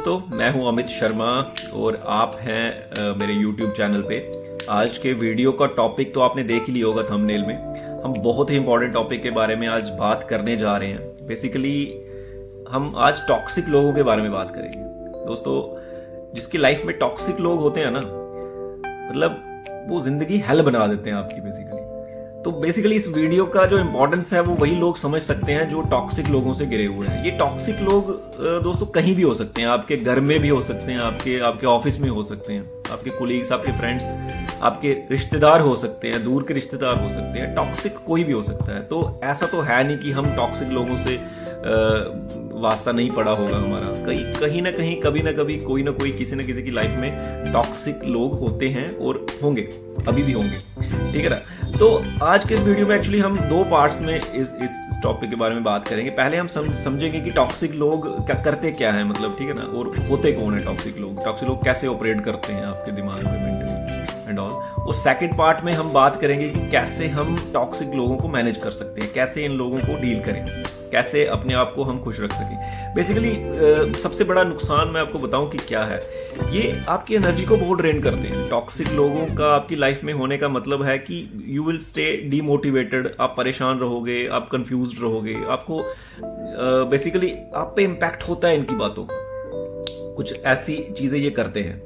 तो मैं हूं अमित शर्मा और आप हैं मेरे YouTube चैनल पे। आज के वीडियो का टॉपिक तो आपने देख ही लिया होगा थंबनेल में। हम बहुत ही इंपॉर्टेंट टॉपिक के बारे में आज बात करने जा रहे हैं। बेसिकली हम आज टॉक्सिक लोगों के बारे में बात करेंगे। दोस्तों, जिसकी लाइफ में टॉक्सिक लोग होते हैं ना, मतलब वो जिंदगी हेल बना देते हैं आपकी बेसिकली। तो बेसिकली इस वीडियो का जो इंपॉर्टेंस है वो वही लोग समझ सकते हैं जो टॉक्सिक लोगों से घिरे हुए हैं। ये टॉक्सिक लोग दोस्तों कहीं भी हो सकते हैं, आपके घर में भी हो सकते हैं, आपके ऑफिस में हो सकते हैं, आपके कोलीग्स, आपके फ्रेंड्स, आपके रिश्तेदार हो सकते हैं, दूर के रिश्तेदार हो सकते हैं। टॉक्सिक कोई भी हो सकता है। तो ऐसा तो है नहीं कि हम टॉक्सिक लोगों से वास्ता नहीं पड़ा होगा हमारा। कहीं ना कहीं, कभी ना कभी, कोई ना कोई, किसी ना किसी की लाइफ में टॉक्सिक लोग होते हैं और होंगे, अभी भी होंगे। ठीक है ना। तो आज के इस वीडियो में एक्चुअली हम दो पार्ट्स में इस टॉपिक के बारे में बात करेंगे। पहले हम समझेंगे कि टॉक्सिक लोग क्या करते, क्या है, मतलब ठीक है ना, और होते कौन है टॉक्सिक लोग। टॉक्सिक लोग कैसे ऑपरेट करते हैं आपके दिमाग में, मेंटली एंड ऑल। और सेकंड पार्ट में हम बात करेंगे कि कैसे हम टॉक्सिक लोगों को मैनेज कर सकते हैं, कैसे इन लोगों को डील करें, कैसे अपने आप को हम खुश रख सकें। बेसिकली सबसे बड़ा नुकसान मैं आपको बताऊं कि क्या है, ये आपकी एनर्जी को बहुत ड्रेन करते हैं। टॉक्सिक लोगों का आपकी लाइफ में होने का मतलब है कि यू विल स्टे डीमोटिवेटेड, आप परेशान रहोगे, आप कंफ्यूज्ड रहोगे, आपको बेसिकली आप पे इम्पैक्ट होता है इनकी बातों का। कुछ ऐसी चीजें ये करते हैं।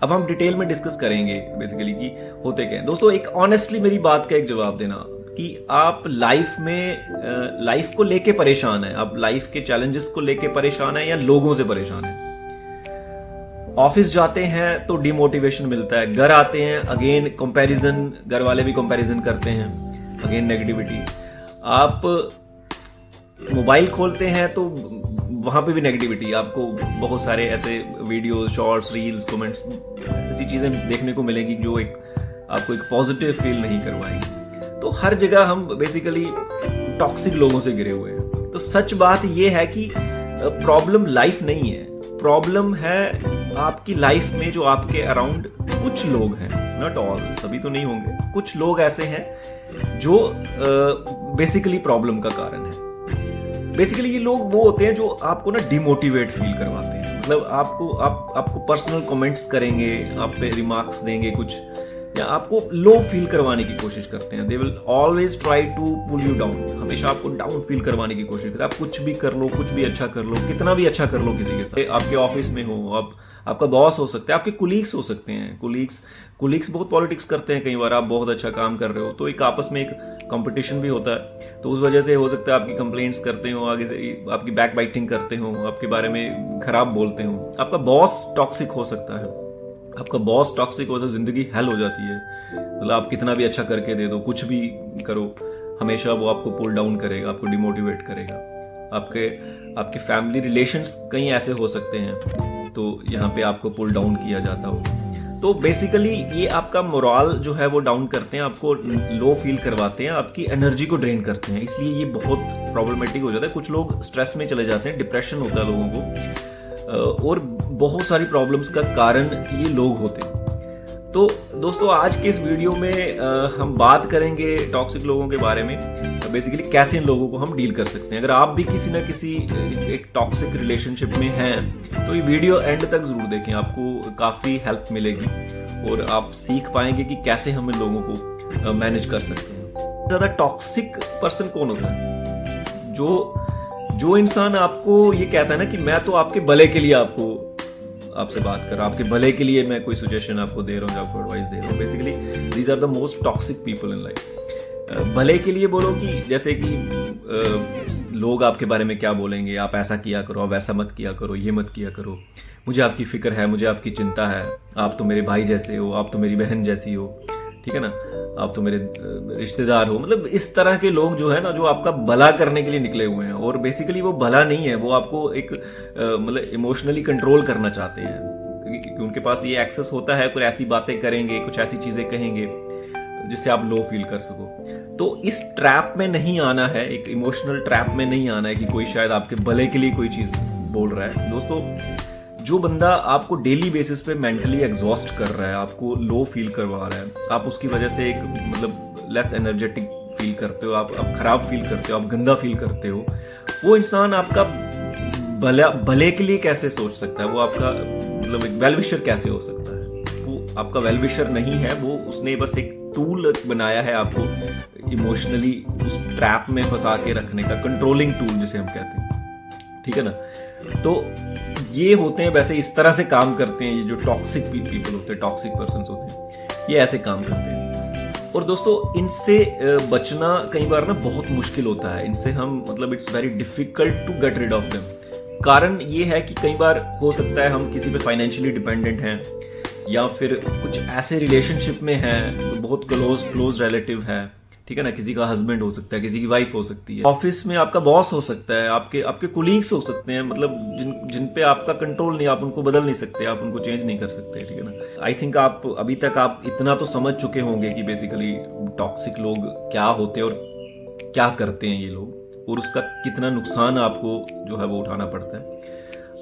अब हम डिटेल में डिस्कस करेंगे बेसिकली कि होते क्या है। दोस्तों, एक ऑनेस्टली मेरी बात का एक जवाब देना कि आप लाइफ को लेके परेशान है, आप लाइफ के चैलेंजेस को लेके परेशान है या लोगों से परेशान है। ऑफिस जाते हैं तो डिमोटिवेशन मिलता है, घर आते हैं अगेन कंपैरिजन, घर वाले भी कंपैरिजन करते हैं, अगेन नेगेटिविटी। आप मोबाइल खोलते हैं तो वहां पे भी नेगेटिविटी, आपको बहुत सारे ऐसे वीडियोस, शॉर्ट्स, रील्स, कमेंट्स, ऐसी चीजें देखने को मिलेगी जो आपको एक पॉजिटिव फील नहीं करवाएंगी। तो हर जगह हम बेसिकली टॉक्सिक लोगों से घिरे हुए हैं। तो सच बात यह है कि प्रॉब्लम लाइफ नहीं है, प्रॉब्लम है आपकी लाइफ में जो आपके अराउंड कुछ लोग हैं, नॉट ऑल, सभी तो नहीं होंगे, कुछ लोग ऐसे हैं जो बेसिकली प्रॉब्लम का कारण है। बेसिकली ये लोग वो होते हैं जो आपको ना डिमोटिवेट फील करवाते हैं। मतलब आपको पर्सनल कमेंट्स करेंगे, आप पे रिमार्क्स देंगे कुछ, या आपको लो फील करवाने की कोशिश करते हैं। They will always try to pull you down, हमेशा आपको डाउन फील करवाने की कोशिश करते हैं। आप कुछ भी कर लो, कुछ भी अच्छा कर लो, कितना भी अच्छा कर लो किसी के साथ, आपके ऑफिस में हो, आपका बॉस हो सकता है, आपके कुलीग्स हो सकते हैं। कुलीग्स बहुत पॉलिटिक्स करते हैं कई बार। आप बहुत अच्छा काम कर रहे हो तो एक आपस में एक कंपटीशन भी होता है, तो उस वजह से हो सकता है आपकी कंप्लेंट्स करते हो, आगे से आपकी बैक बाइटिंग करते हो, आपके बारे में खराब बोलते हो। आपका बॉस टॉक्सिक हो सकता है, आपका बॉस टॉक्सिक हो तो जिंदगी हेल हो जाती है। मतलब आप कितना भी अच्छा करके दे दो, कुछ भी करो, हमेशा वो आपको पुल डाउन करेगा, आपको डिमोटिवेट करेगा। आपके फैमिली रिलेशंस कई ऐसे हो सकते हैं तो यहाँ पे आपको पुल डाउन किया जाता हो। तो बेसिकली ये आपका मोरल जो है वो डाउन करते हैं, आपको लो फील करवाते हैं, आपकी एनर्जी को ड्रेन करते हैं। इसलिए ये बहुत प्रॉब्लमेटिक हो जाता है। कुछ लोग स्ट्रेस में चले जाते हैं, डिप्रेशन होता है लोगों को, और बहुत सारी प्रॉब्लम्स का कारण ये लोग होते हैं। तो दोस्तों, आज के इस वीडियो में हम बात करेंगे टॉक्सिक लोगों के बारे में, बेसिकली कैसे इन लोगों को हम डील कर सकते हैं। अगर आप भी किसी ना किसी एक टॉक्सिक रिलेशनशिप में हैं तो ये वीडियो एंड तक जरूर देखें, आपको काफी हेल्प मिलेगी और आप सीख पाएंगे कि कैसे हम इन लोगों को मैनेज कर सकते हैं। ज्यादा टॉक्सिक पर्सन कौन होता है? जो इंसान आपको ये कहता है ना कि मैं तो आपके भले के लिए आपसे बात कर रहा हूं, आपके भले के लिए मैं कोई सजेशन आपको दे रहा हूं, आपको एडवाइस दे रहा हूं। Basically these are the most toxic people in life. भले के लिए बोलो कि जैसे कि लोग आपके बारे में क्या बोलेंगे, आप ऐसा किया करो, आप वैसा मत किया करो, ये मत किया करो, मुझे आपकी फिक्र है, मुझे आपकी चिंता है, आप तो मेरे भाई जैसे हो, आप तो मेरी बहन जैसी हो, ठीक है ना, आप तो मेरे रिश्तेदार हो। मतलब इस तरह के लोग जो है ना, जो आपका भला करने के लिए निकले हुए हैं, और बेसिकली वो भला नहीं है, वो आपको एक मतलब इमोशनली कंट्रोल करना चाहते हैं, क्योंकि उनके पास ये एक्सेस होता है। कुछ ऐसी बातें करेंगे, कुछ ऐसी चीजें कहेंगे जिससे आप लो फील कर सको। तो इस ट्रैप में नहीं आना है, एक इमोशनल ट्रैप में नहीं आना है कि कोई शायद आपके भले के लिए कोई चीज बोल रहा है। दोस्तों, जो बंदा आपको डेली बेसिस पे मेंटली एग्जॉस्ट कर रहा है, आपको लो फील करवा रहा है, आप उसकी वजह से एक मतलब लेस एनर्जेटिक फील करते हो, आप खराब फील करते हो, आप गंदा फील करते हो, वो इंसान आपका भले के लिए कैसे सोच सकता है? वो आपका मतलब एक वेल विशर कैसे हो सकता है? वो आपका वेल विशर नहीं है, वो उसने बस एक टूल बनाया है आपको इमोशनली उस ट्रैप में फंसा के रखने का, कंट्रोलिंग टूल जिसे हम कहते हैं, ठीक है ना। तो ये होते हैं, वैसे इस तरह से काम करते हैं ये जो टॉक्सिक पीपल होते हैं, टॉक्सिक पर्सन होते हैं, ये ऐसे काम करते हैं। और दोस्तों इनसे बचना कई बार ना बहुत मुश्किल होता है, इनसे हम मतलब it's very difficult to get rid of them. कारण ये है कि कई बार हो सकता है हम किसी पे फाइनेंशियली डिपेंडेंट हैं, या फिर कुछ ऐसे रिलेशनशिप में है, बहुत क्लोज रिलेटिव है, ठीक है ना, किसी का हस्बैंड हो सकता है, किसी की वाइफ हो सकती है, ऑफिस में आपका बॉस हो सकता है, आपके कुलीग्स हो सकते हैं, मतलब जिन पे आपका कंट्रोल नहीं, आप उनको बदल नहीं सकते, आप उनको चेंज नहीं कर सकते, ठीक है ना। आई थिंक आप अभी तक आप इतना तो समझ चुके होंगे कि बेसिकली टॉक्सिक लोग क्या होते हैं और क्या करते हैं ये लोग, और उसका कितना नुकसान आपको जो है वो उठाना पड़ता है,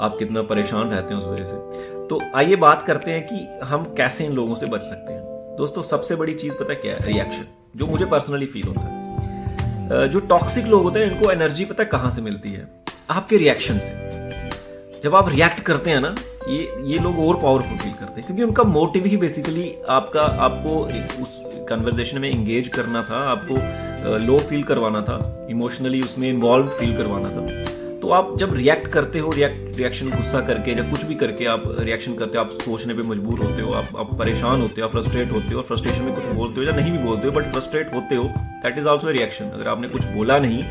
आप कितना परेशान रहते हैं उस वजह से। तो आइए बात करते हैं कि हम कैसे इन लोगों से बच सकते हैं। दोस्तों सबसे बड़ी चीज पता क्या है? रिएक्शन, जो मुझे पर्सनली फील होता है। जो टॉक्सिक लोग होते हैं इनको एनर्जी पता है कहां से मिलती है? आपके रिएक्शन से। जब आप रिएक्ट करते हैं ना, ये लोग और पावरफुल फील करते हैं, क्योंकि उनका मोटिव ही बेसिकली आपको उस कन्वर्सेशन में एंगेज करना था, आपको लो फील करवाना था, इमोशनली उसमें इन्वॉल्व फील करवाना था। तो आप जब रिएक्ट करते हो, रिएक्शन गुस्सा करके, जब कुछ भी करके आप रिएक्शन करते हो, आप सोचने पे मजबूर होते हो, आप परेशान होते हो, आप फ्रस्ट्रेट होते हो, और फ्रस्ट्रेशन में कुछ बोलते हो या नहीं भी बोलते हो बट फ्रस्ट्रेट होते हो, दैट इज ऑल्सो रिएक्शन। अगर आपने कुछ बोला नहीं,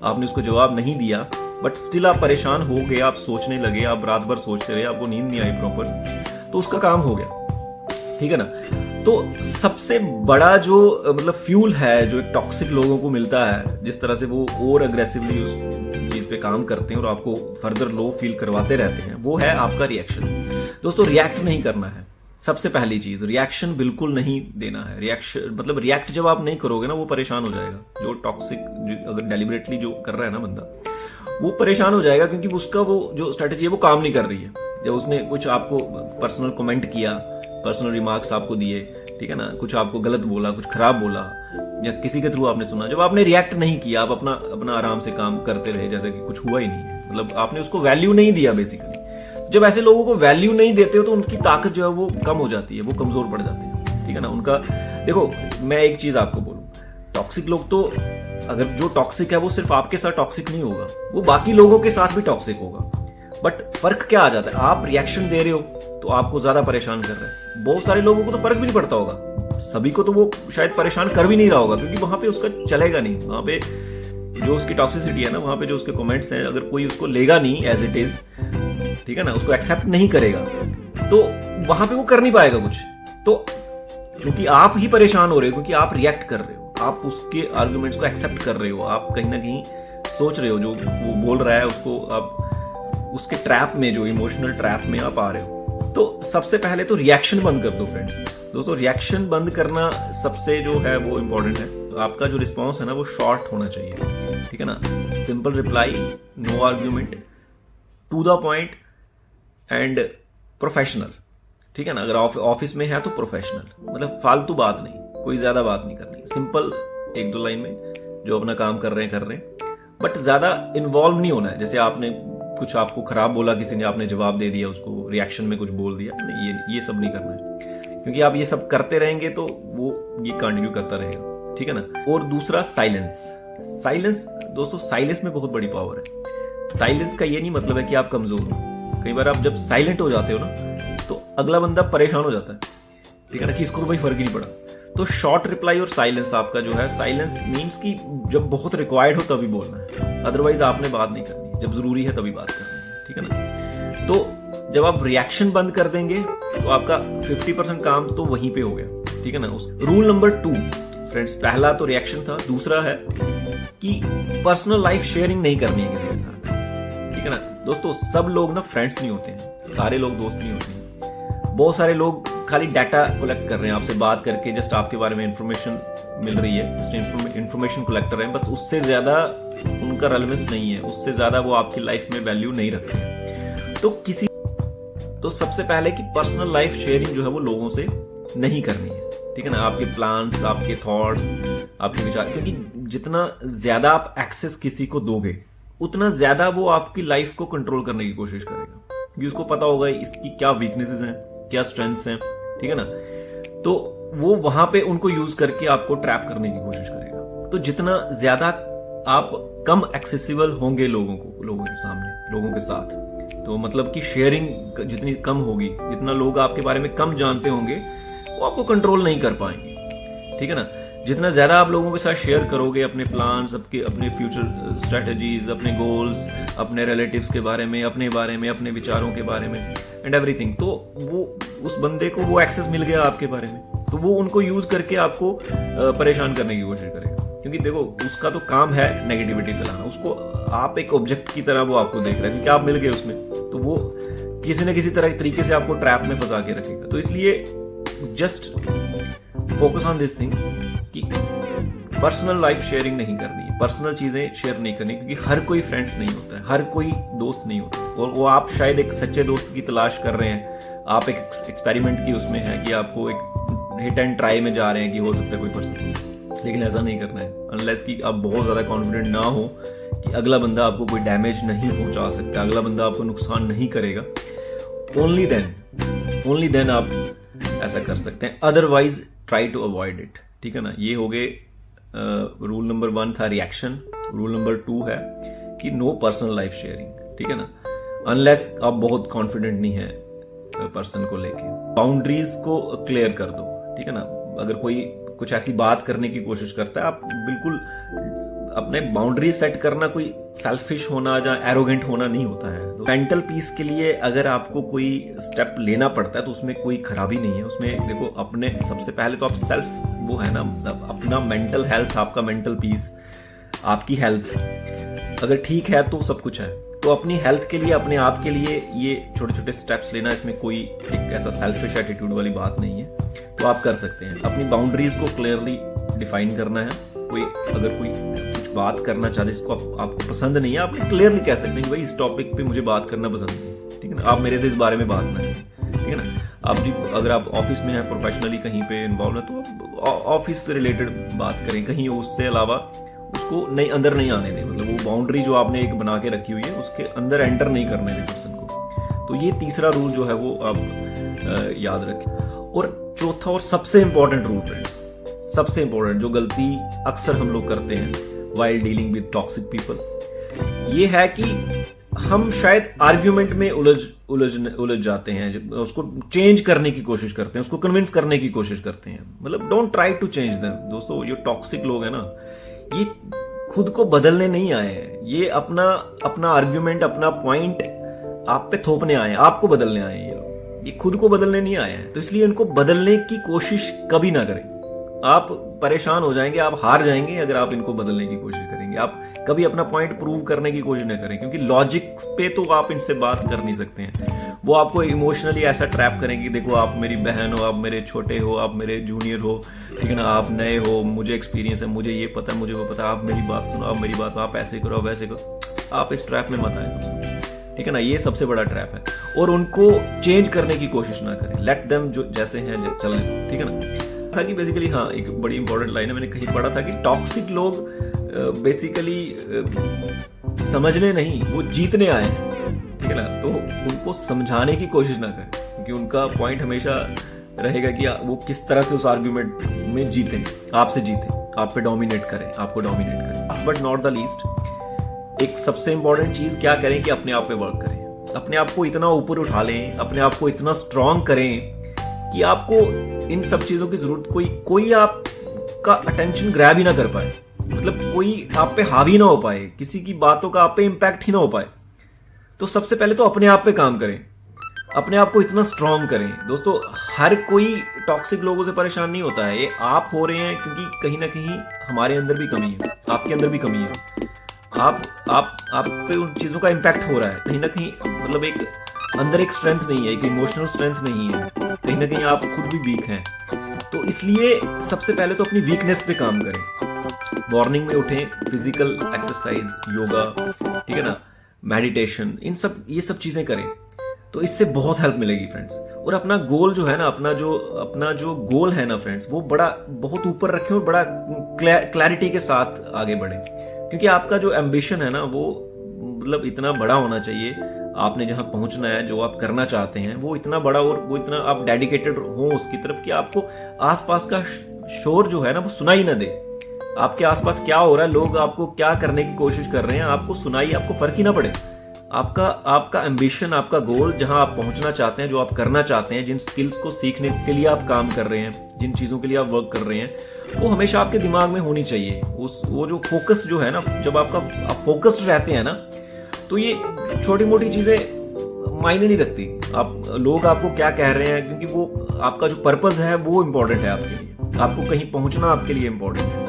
आपने उसको जवाब नहीं दिया, बट स्टिल आप परेशान हो गए, आप सोचने लगे, आप रात भर सोचते रहे, आपको नींद नहीं आई प्रॉपर, तो उसका काम हो गया, ठीक है ना। तो सबसे बड़ा जो मतलब फ्यूल है जो टॉक्सिक लोगों को मिलता है, जिस तरह से वो और अग्रेसिवली उस चीज पे काम करते हैं और आपको फर्दर लो फील करवाते रहते हैं, वो है आपका रिएक्शन। दोस्तों रिएक्ट नहीं करना है, सबसे पहली चीज, रिएक्शन बिल्कुल नहीं देना है। रिएक्शन मतलब रिएक्ट जब आप नहीं करोगे ना, वो परेशान हो जाएगा। जो टॉक्सिक अगर डेलिबरेटली जो कर रहा है ना बंदा, वो परेशान हो जाएगा, क्योंकि उसका वो जो स्ट्रेटेजी है वो काम नहीं कर रही है। जब उसने कुछ आपको पर्सनल कमेंट किया, पर्सनल रिमार्क्स आपको दिए, ठीक है ना, कुछ आपको गलत बोला, कुछ खराब बोला, या किसी के थ्रू आपने सुना, जब आपने रिएक्ट नहीं किया, आप अपना आराम से काम करते रहे जैसे कि कुछ हुआ ही नहीं है, मतलब आपने उसको वैल्यू नहीं दिया बेसिकली। जब ऐसे लोगों को वैल्यू नहीं देते हो तो उनकी ताकत जो है वो कम हो जाती है, वो कमजोर पड़ जाती है, ठीक है ना। उनका देखो, मैं एक चीज आपको बोलूं, टॉक्सिक लोग तो, अगर जो टॉक्सिक है वो सिर्फ आपके साथ टॉक्सिक नहीं होगा, वो बाकी लोगों के साथ भी टॉक्सिक होगा। बट फर्क क्या आ जाता है? आप रिएक्शन दे रहे हो तो आपको ज्यादा परेशान कर रहे हैं। बहुत सारे लोगों को तो फर्क भी नहीं पड़ता होगा, सभी को तो वो शायद परेशान कर भी नहीं रहा होगा, क्योंकि वहां पे उसका चलेगा नहीं, वहां पे जो उसकी टॉक्सिसिटी है ना, वहां पे जो उसके कमेंट्स हैं, अगर कोई उसको लेगा नहीं एज इट इज, ठीक है ना, उसको एक्सेप्ट नहीं करेगा, तो वहां पे वो कर नहीं पाएगा कुछ। तो चूंकि आप ही परेशान हो रहे हो, क्योंकि आप रिएक्ट कर रहे हो, आप उसके आर्गुमेंट्स को एक्सेप्ट कर रहे हो, आप कहीं ना कहीं सोच रहे हो जो वो बोल रहा है उसको, आप उसके ट्रैप में, जो इमोशनल ट्रैप में आप आ रहे हो। तो सबसे पहले तो रिएक्शन बंद कर दो फ्रेंड्स। दोस्तों रिएक्शन बंद करना सबसे जो है वो इंपॉर्टेंट है। तो आपका जो रिस्पॉन्स है ना वो शॉर्ट होना चाहिए, ठीक है ना, simple reply, no argument, to the point and professional, ठीक है ना। अगर ऑफिस में है तो प्रोफेशनल, मतलब फालतू बात नहीं, कोई ज्यादा बात नहीं करनी, सिंपल एक दो लाइन में जो अपना काम कर रहे हैं, बट ज्यादा इन्वॉल्व नहीं होना है। जैसे आपने कुछ आपको खराब बोला किसी ने, आपने जवाब दे दिया उसको, रिएक्शन में कुछ बोल दिया, नहीं, ये सब नहीं करना है, क्योंकि आप ये सब करते रहेंगे तो वो ये कंटिन्यू करता रहेगा, ठीक है ना। और दूसरा साइलेंस दोस्तों, साइलेंस में बहुत बड़ी पावर है। साइलेंस का ये नहीं मतलब है कि आप कमजोर हो। कई बार आप जब साइलेंट हो जाते हो ना, तो अगला बंदा परेशान हो जाता है, ठीक है ना, कि इसको तो भाई फर्क ही नहीं पड़ा। तो शॉर्ट रिप्लाई और साइलेंस आपका जो है, साइलेंस मीन्स कि जब बहुत रिक्वायर्ड हो तभी बोलना है, अदरवाइज आपने बात नहीं करनी, जब जरूरी है तभी बात करनी है, ठीक है ना। तो जब आप रिएक्शन बंद कर देंगे तो आपका 50% काम तो वहीं पे हो गया, ठीक है ना। रूल नंबर 2 फ्रेंड्स, पहला तो रिएक्शन था, दूसरा है कि पर्सनल लाइफ शेयरिंग नहीं करनी है किसी के साथ, ठीक है ना। दोस्तों सब लोग ना फ्रेंड्स नहीं होते हैं, सारे लोग दोस्त नहीं होते हैं। बहुत सारे लोग खाली डाटा कलेक्ट कर रहे हैं, आपसे बात करके जस्ट आपके बारे में इंफॉर्मेशन मिल रही है, जस्ट इंफॉर्मेशन कलेक्टर है, बस उससे ज्यादा उनका रेलेवेंस नहीं है, उससे ज्यादा वो आपकी लाइफ में वैल्यू नहीं रखते हैं। तो सबसे पहले कि पर्सनल लाइफ शेयरिंग जो है वो लोगों से नहीं करनी है, ठीक है ना। आपके प्लान्स, आपके थॉट्स, आपके विचार, क्योंकि जितना ज्यादा आप एक्सेस किसी को दोगे उतना ज्यादा वो आपकी लाइफ को कंट्रोल करने की कोशिश करेगा, क्योंकि उसको पता होगा इसकी क्या वीकनेसेस हैं, क्या स्ट्रेंथ्स हैं, ठीक है ना। तो वो वहां पे उनको यूज करके आपको ट्रैप करने की कोशिश करेगा। तो जितना ज्यादा आप कम एक्सेसिबल होंगे लोगों के सामने, लोगों के साथ, तो मतलब कि शेयरिंग जितनी कम होगी, जितना लोग आपके बारे में कम जानते होंगे, वो आपको कंट्रोल नहीं कर पाएंगे, ठीक है ना। जितना ज्यादा आप लोगों के साथ शेयर करोगे अपने प्लान्स, अपने फ्यूचर स्ट्रेटजीज, अपने गोल्स, अपने रिलेटिव्स के बारे में, अपने विचारों के बारे में एंड एवरीथिंग, तो वो उस बंदे को वो एक्सेस मिल गया आपके बारे में, तो वो उनको यूज करके आपको परेशान करने की कोशिश करेगा। क्योंकि देखो उसका तो काम है नेगेटिविटी फैलाना, उसको आप एक ऑब्जेक्ट की तरह वो आपको देख रहा है, क्योंकि आप मिल गए उसमें, तो वो किसी न किसी तरीके से आपको ट्रैप में फंसा के रखेगा। तो इसलिए just focus on this thing कि पर्सनल लाइफ शेयरिंग नहीं करनी है, पर्सनल चीजें शेयर नहीं करनी, क्योंकि हर कोई फ्रेंड्स नहीं होता है, हर कोई दोस्त नहीं होता। और वो आप शायद एक सच्चे दोस्त की तलाश कर रहे हैं, आप एक एक्सपेरिमेंट की उसमें है कि आपको एक हिट एंड ट्राई में जा रहे हैं कि हो सकता है कोई पर्सन, लेकिन ऐसा नहीं करना है अनलेस कि आप बहुत ज्यादा कॉन्फिडेंट ना हो कि अगला बंदा आपको कोई डैमेज नहीं पहुंचा सकता, अगला बंदा आपको नुकसान नहीं करेगा। ओनली देन आप ऐसा कर सकते हैं, otherwise try to avoid it, ठीक है ना। ये हो गए रूल नंबर 1 था रिएक्शन। रूल नंबर 2 है कि नो पर्सनल लाइफ शेयरिंग, ठीक है ना, अनलेस आप बहुत कॉन्फिडेंट नहीं है पर्सन को लेके। बाउंड्रीज को क्लियर कर दो, ठीक है ना। अगर कोई कुछ ऐसी बात करने की कोशिश करता है, आप बिल्कुल अपने बाउंड्री सेट करना कोई सेल्फिश होना या एरोगेंट होना नहीं होता है। तो मेंटल पीस के लिए अगर आपको कोई स्टेप लेना पड़ता है तो उसमें कोई खराबी नहीं है। उसमें देखो, अपने सबसे पहले तो आप सेल्फ वो है ना, अपना मेंटल हेल्थ, आपका मेंटल पीस, आपकी हेल्थ अगर ठीक है तो सब कुछ है। तो अपनी हेल्थ के लिए, अपने आप के लिए ये छोटे छोटे स्टेप्स लेना, इसमें कोई एक ऐसा सेल्फिश एटीट्यूड वाली बात नहीं है। तो आप कर सकते हैं। अपनी बाउंड्रीज को क्लियरली डिफाइन करना है। अगर कोई कुछ बात करना चाहते जिसको आपको पसंद नहीं है, आप क्लियरली कह सकते हैं भाई इस टॉपिक पे मुझे बात करना पसंद नहीं, ठीक है ना। आप मेरे से इस बारे में बात ना करें, ठीक है ना। आप भी अगर आप ऑफिस में हैं, प्रोफेशनली कहीं पे इन्वॉल्व है, तो ऑफिस से रिलेटेड बात करें, कहीं उससे अलावा उसको अंदर नहीं आने दें। मतलब वो बाउंड्री जो आपने एक बना के रखी हुई है, उसके अंदर एंटर नहीं करने दें पर्सन को। तो ये तीसरा रूल जो है वो आप याद रखें। और चौथा और सबसे इंपॉर्टेंट रूल फ्रेंड्स, सबसे इंपॉर्टेंट जो गलती अक्सर हम लोग करते हैं while dealing with toxic people, ये है कि हम शायद आर्ग्यूमेंट में उलझ जाते हैं, उसको चेंज करने की कोशिश करते हैं, उसको कन्विंस करने की कोशिश करते हैं। मतलब don't try to change them. दोस्तों, जो टॉक्सिक लोग हैं ना, ये खुद को बदलने नहीं आए हैं, ये अपना आर्ग्यूमेंट, अपना पॉइंट आप पे थोपने आए हैं, आपको बदलने आए हैं। ये लोग, ये खुद को बदलने नहीं आए हैं। तो इसलिए इनको बदलने की कोशिश कभी ना करें। आप परेशान हो जाएंगे, आप हार जाएंगे अगर आप इनको बदलने की कोशिश करेंगे। आप कभी अपना पॉइंट प्रूव करने की कोशिश ना करें, क्योंकि लॉजिक पे तो आप इनसे बात कर नहीं सकते हैं। वो आपको इमोशनली ऐसा ट्रैप करेंगे, देखो आप मेरी बहन हो, आप मेरे छोटे हो, आप मेरे जूनियर हो, ठीक है ना, आप नए हो, मुझे एक्सपीरियंस है, मुझे ये पता है, मुझे वो पता है, आप मेरी बात सुनो, आप मेरी बात, आप ऐसे करो, आप वैसे करो। आप इस ट्रैप में मत आए दोस्तों, ठीक है ना। ये सबसे बड़ा ट्रैप है। और उनको चेंज करने की कोशिश ना करें, लेट देम जो जैसे हैं चलने दो, ठीक है ना। था कि बेसिकली, हाँ, एक बड़ी इंपॉर्टेंट लाइन है, मैंने कहीं पढ़ा था कि टॉक्सिक लोग बेसिकली समझने नहीं, वो जीतने आए हैं, ठीक है ना। तो उनको समझाने की कोशिश ना करें, क्योंकि उनका पॉइंट हमेशा रहेगा कि वो किस तरह से उस आर्ग्यूमेंट में जीते, आपसे जीते, आप पे डोमिनेट करें, आपको डोमिनेट करें। बट नॉट द लीस्ट, एक सबसे इंपॉर्टेंट चीज क्या करें कि अपने आप पे वर्क करें, अपने आप को इतना ऊपर उठा लें, अपने आप को इतना स्ट्रांग करें कि आपको इन सब चीजों की जरूरत, कोई आपका अटेंशन ग्रैब ही ना कर पाए, मतलब कोई आप पे हावी ना हो पाए, किसी की बातों का आप पे इंपैक्ट ही ना हो पाए। तो सबसे पहले तो अपने आप पे काम करें, अपने आप को इतना स्ट्रांग करें। दोस्तों, हर कोई टॉक्सिक लोगों से परेशान नहीं होता है, ये आप हो रहे हैं क्योंकि कहीं ना कहीं हमारे अंदर भी कमी है, आपके अंदर भी कमी है। आप पे उन चीजों का इंपैक्ट हो रहा है कहीं ना कहीं, मतलब एक अंदर एक स्ट्रेंथ नहीं है, एक इमोशनल स्ट्रेंथ नहीं है, कहीं ना कहीं आप खुद भी वीक हैं। तो इसलिए सबसे पहले तो अपनी वीकनेस पे काम करें। मॉर्निंग में उठें, फिजिकल एक्सरसाइज, योगा, ठीक है ना, मेडिटेशन, ये सब चीजें करें, तो इससे बहुत हेल्प मिलेगी फ्रेंड्स। और अपना गोल जो है ना, अपना जो गोल है ना फ्रेंड्स, वो बहुत ऊपर रखें और बड़ा क्लैरिटी के साथ आगे बढ़ें, क्योंकि आपका जो एम्बिशन है ना, वो मतलब इतना बड़ा होना चाहिए, आपने जहां पहुंचना है, जो आप करना चाहते हैं वो इतना बड़ा और वो इतना आप डेडिकेटेड हो उसकी तरफ कि आपको आसपास का शोर जो है ना वो सुनाई ना दे। आपके आसपास क्या हो रहा है, लोग आपको क्या करने की कोशिश कर रहे हैं, आपको सुनाई, आपको फर्क ही ना पड़े। आपका एम्बिशन, आपका गोल, जहां आप पहुंचना चाहते हैं, जो आप करना चाहते हैं, जिन स्किल्स को सीखने के लिए आप काम कर रहे हैं, जिन चीजों के लिए आप वर्क कर रहे हैं, वो हमेशा आपके दिमाग में होनी चाहिए। वो जो फोकस जो है ना, जब आप फोकस्ड रहते हैं ना, तो ये छोटी मोटी चीजें मायने नहीं रखती। लोग आपको क्या कह रहे हैं, क्योंकि वो आपका जो पर्पस है वो इंपॉर्टेंट है आपके लिए, आपको कहीं पहुंचना आपके लिए इंपॉर्टेंट है।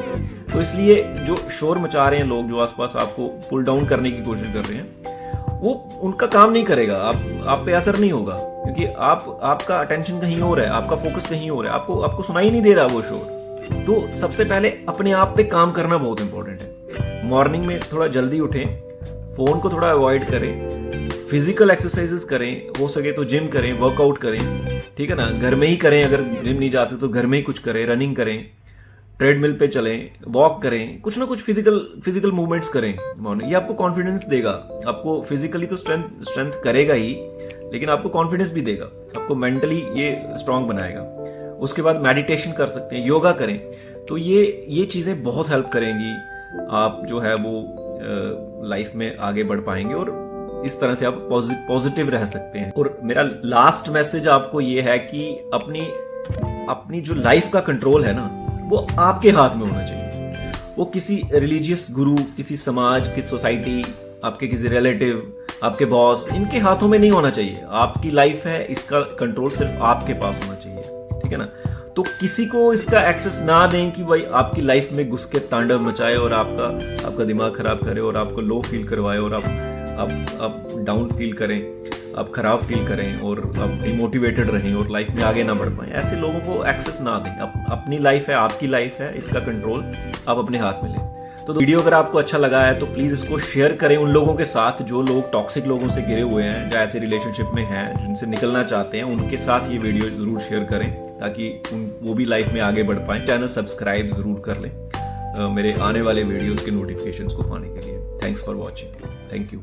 तो इसलिए जो शोर मचा रहे हैं लोग, जो आसपास आपको पुल डाउन करने की कोशिश कर रहे हैं, वो उनका काम नहीं करेगा, आप पे असर नहीं होगा, क्योंकि आपका अटेंशन कहीं और है, आपका फोकस कहीं और है, आपको सुनाई नहीं दे रहा वो शोर। तो सबसे पहले अपने आप पे काम करना बहुत इंपॉर्टेंट है। मॉर्निंग में थोड़ा जल्दी उठें, फोन को थोड़ा अवॉइड करें, फिजिकल एक्सरसाइजेस करें, हो सके तो जिम करें, वर्कआउट करें, ठीक है ना, घर में ही करें, अगर जिम नहीं जाते तो घर में ही कुछ करें, रनिंग करें, ट्रेडमिल पे चलें, वॉक करें, कुछ ना कुछ फिजिकल मूवमेंट्स करें मॉर्निंग। ये आपको कॉन्फिडेंस देगा, आपको फिजिकली तो स्ट्रेंथ करेगा ही, लेकिन आपको कॉन्फिडेंस भी देगा, आपको मेंटली ये स्ट्रांग बनाएगा। उसके बाद मेडिटेशन कर सकते हैं, योगा करें, तो ये चीजें बहुत हेल्प करेंगी। आप जो है वो लाइफ में आगे बढ़ पाएंगे और इस तरह से आप पॉजिटिव रह सकते हैं। और मेरा लास्ट मैसेज आपको ये है कि अपनी जो लाइफ का कंट्रोल है ना, वो आपके हाथ में होना चाहिए। वो किसी रिलीजियस गुरु, किसी समाज, किसी सोसाइटी, आपके किसी रिलेटिव, आपके बॉस, इनके हाथों में नहीं होना चाहिए। आपकी लाइफ है, इसका कंट्रोल सिर्फ आपके पास होना चाहिए, ठीक है ना। तो किसी को इसका एक्सेस ना दें कि भाई आपकी लाइफ में घुस के तांडव मचाए और आपका दिमाग खराब करे और आपको लो फील करवाए और आप डाउन फील करें, आप खराब फील करें और आप डिमोटिवेटेड रहें और लाइफ में आगे ना बढ़ पाएं। ऐसे लोगों को एक्सेस ना दें। अपनी लाइफ है, आपकी लाइफ है, इसका कंट्रोल आप अपने हाथ में लें। तो वीडियो अगर आपको अच्छा लगा है तो प्लीज इसको शेयर करें उन लोगों के साथ जो लोग टॉक्सिक लोगों से घिरे हुए हैं, जो ऐसे रिलेशनशिप में हैं, जिनसे निकलना चाहते हैं, उनके साथ ये वीडियो जरूर शेयर करें ताकि वो भी लाइफ में आगे बढ़ पाएं। चैनल सब्सक्राइब जरूर कर लें मेरे आने वाले वीडियोस के नोटिफिकेशंस को पाने के लिए। Thanks for watching. Thank you.